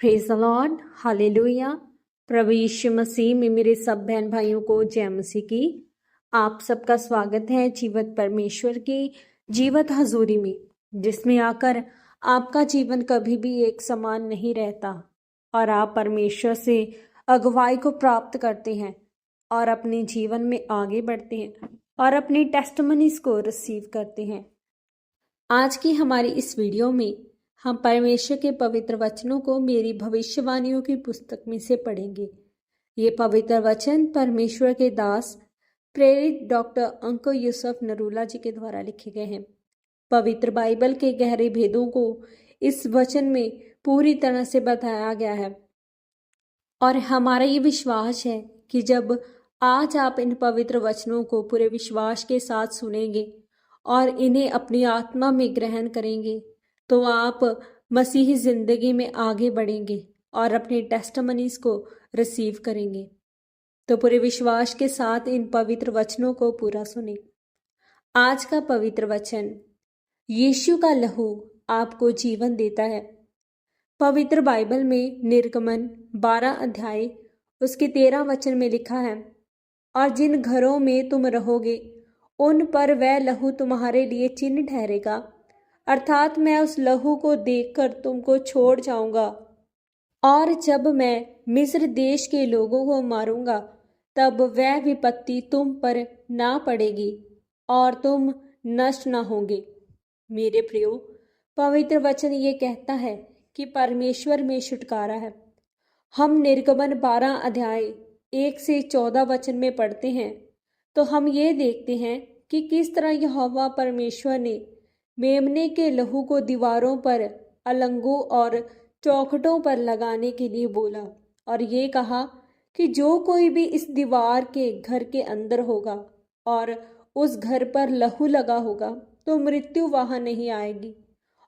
Praise the Lord, hallelujah. प्रभु यीशु मसीह में मेरे सब बहन भाइयों को जय मसीह की। आप सबका स्वागत है जीवत परमेश्वर की जीवत हजूरी में, जिसमें आकर आपका जीवन कभी भी एक समान नहीं रहता और आप परमेश्वर से अगुवाई को प्राप्त करते हैं और अपने जीवन में आगे बढ़ते हैं और अपनी टेस्टमनीज को रिसीव करते हैं। आज की हमारी इस वीडियो में हम परमेश्वर के पवित्र वचनों को मेरी भविष्यवाणियों की पुस्तक में से पढ़ेंगे। ये पवित्र वचन परमेश्वर के दास प्रेरित डॉक्टर अंको यूसुफ नरूला जी के द्वारा लिखे गए हैं। पवित्र बाइबल के गहरे भेदों को इस वचन में पूरी तरह से बताया गया है और हमारा ये विश्वास है कि जब आज आप इन पवित्र वचनों को पूरे विश्वास के साथ सुनेंगे और इन्हें अपनी आत्मा में ग्रहण करेंगे तो आप मसीही जिंदगी में आगे बढ़ेंगे और अपने टेस्टमनीज को रिसीव करेंगे। तो पूरे विश्वास के साथ इन पवित्र वचनों को पूरा सुने। आज का पवित्र वचन, यीशु का लहू आपको जीवन देता है। पवित्र बाइबल में निर्गमन 12 अध्याय उसके 13 वचन में लिखा है, और जिन घरों में तुम रहोगे उन पर वह लहू तुम्हारे लिए चिन्ह ठहरेगा, अर्थात मैं उस लहू को देखकर तुमको छोड़ जाऊंगा, और जब मैं मिस्र देश के लोगों को मारूंगा तब वह विपत्ति तुम पर ना पड़ेगी और तुम नष्ट ना होंगे। मेरे प्रियो, पवित्र वचन ये कहता है कि परमेश्वर में छुटकारा है। हम निर्गमन 12 अध्याय 1 से 14 वचन में पढ़ते हैं तो हम ये देखते हैं कि किस तरह यहोवा परमेश्वर ने मेमने के लहू को दीवारों पर, अलंगों और चौखटों पर लगाने के लिए बोला और ये कहा कि जो कोई भी इस दीवार के घर के अंदर होगा और उस घर पर लहू लगा होगा तो मृत्यु वहां नहीं आएगी।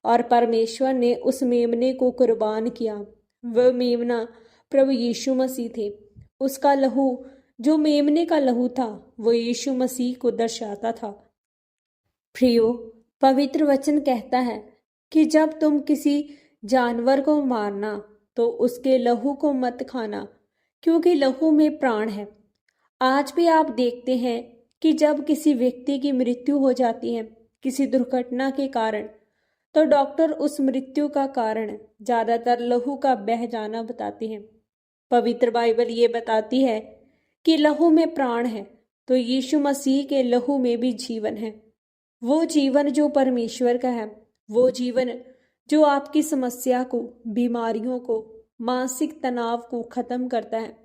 और परमेश्वर ने उस मेमने को कुर्बान किया। वह मेमना प्रभु यीशु मसीह थे। उसका लहू, जो मेमने का लहू था, वो यीशु मसीह को दर्शाता था। प्रियो, पवित्र वचन कहता है कि जब तुम किसी जानवर को मारना तो उसके लहू को मत खाना, क्योंकि लहू में प्राण है। आज भी आप देखते हैं कि जब किसी व्यक्ति की मृत्यु हो जाती है किसी दुर्घटना के कारण, तो डॉक्टर उस मृत्यु का कारण ज्यादातर लहू का बह जाना बताते हैं। पवित्र बाइबल ये बताती है कि लहू में प्राण है, तो यीशु मसीह के लहू में भी जीवन है। वो जीवन जो परमेश्वर का है, वो जीवन जो आपकी समस्या को, बीमारियों को, मानसिक तनाव को खत्म करता है,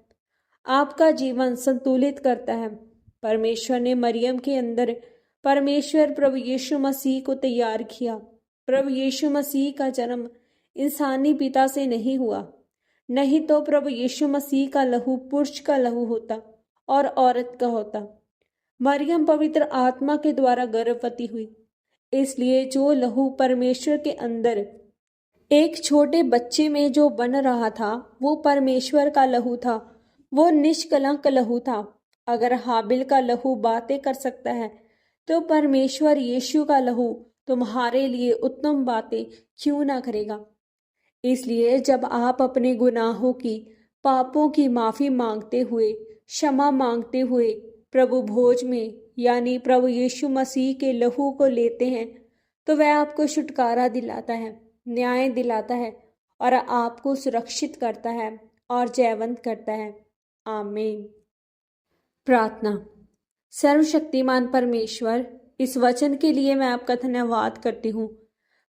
आपका जीवन संतुलित करता है। परमेश्वर ने मरियम के अंदर परमेश्वर प्रभु यीशु मसीह को तैयार किया। प्रभु यीशु मसीह का जन्म इंसानी पिता से नहीं हुआ, नहीं तो प्रभु यीशु मसीह का लहू पुरुष का लहू होता और औरत का होता। मरियम पवित्र आत्मा के द्वारा गर्भवती हुई, इसलिए जो लहू परमेश्वर के अंदर एक छोटे बच्चे में जो बन रहा था वो परमेश्वर का लहू था, वो निष्कलंक लहू था। अगर हाबिल का लहू बातें कर सकता है तो परमेश्वर यीशु का लहू तुम्हारे लिए उत्तम बातें क्यों ना करेगा। इसलिए जब आप अपने गुनाहों की, पापों की माफी मांगते हुए, क्षमा मांगते हुए प्रभु भोज में यानी प्रभु यीशु मसीह के लहू को लेते हैं तो वह आपको छुटकारा दिलाता है, न्याय दिलाता है और आपको सुरक्षित करता है और जयवंत करता है। आमीन। प्रार्थना। सर्वशक्तिमान परमेश्वर, इस वचन के लिए मैं आपका धन्यवाद करती हूँ।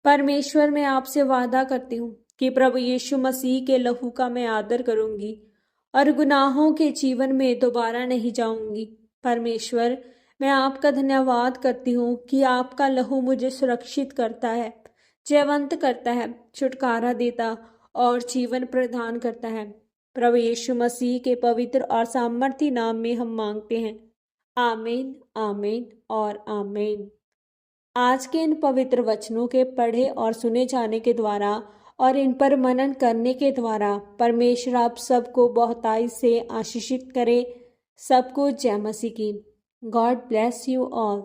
परमेश्वर, मैं आपसे वादा करती हूँ कि प्रभु यीशु मसीह के लहू का मैं आदर करूंगी और गुनाहों के जीवन में दोबारा नहीं जाऊंगी। परमेश्वर, मैं आपका धन्यवाद करती हूँ कि आपका लहू मुझे सुरक्षित करता है, जयवंत करता है, छुटकारा देता और जीवन प्रदान करता है। प्रभु यीशु मसीह के पवित्र और सामर्थी नाम में हम मांगते हैं। आमीन, आमीन और आमीन। आज के इन पवित्र वचनों के पढ़े और सुने जाने के द्वारा और इन पर मनन करने के द्वारा परमेश्वर आप सबको बहुतायत से आशीषित करे। सबको जय मसीह की। God bless you all.